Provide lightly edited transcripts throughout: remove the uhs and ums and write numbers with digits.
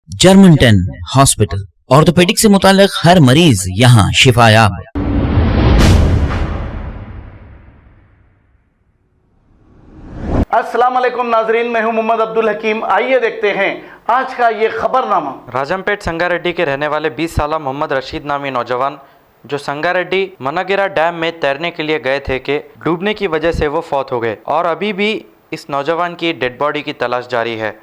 German 10 hospital, orthopaedic से मुताल्लिक हर मरीज यहाँ शिफायाब। अस्सलाम वालेकुम नाजरीन, मैं हूं मोहम्मद अब्दुल हकीम। आइए देखते हैं आज का ये खबरनामा। राजमपेट संगारेड्डी के रहने वाले 20 साला मोहम्मद रशीद नामी नौजवान जो संगारेड्डी मनगिरा डैम में तैरने के लिए गए थे कि डूबने की वजह से वो फौत हो गए और अभी भी इस नौजवान की डेड बॉडी की तलाश जारी है।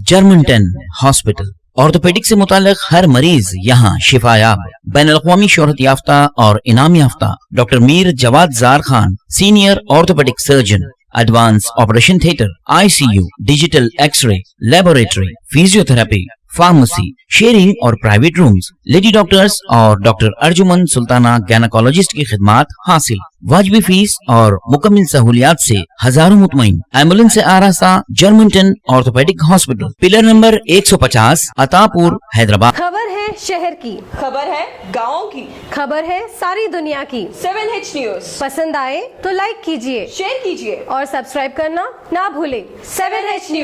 जर्मन 10 हॉस्पिटल, ऑर्थोपेडिक से मुताल्लिक हर मरीज यहाँ शिफायाब। बैनुल-अक़वामी शोहरत याफ्ता और इनाम याफ्ता doctor Mir Jawad Jar Khan, senior orthopaedic surgeon, advance operation theatre, ICU, digital x ray, laboratory, physiotherapy, pharmacy, sharing और प्राइवेट रूम्स, लेडी डॉक्टर्स और डॉक्टर अर्जुमन सुल्ताना गैनकोलॉजिस्ट की खिदमात हासिल। वाजबी फीस और मुकम्मल सहूलियात से हजारों मुतमईन। एम्बुलेंस से आरास्ता German 10 orthopaedic hospital, pillar number 150, Attapur, Hyderabad. खबर है शहर की, खबर है गाँव की, खबर है सारी दुनिया की। 7H न्यूज पसंद आए तो लाइक कीजिए, शेयर कीजिए और सब्सक्राइब करना ना भूलें। 7H news.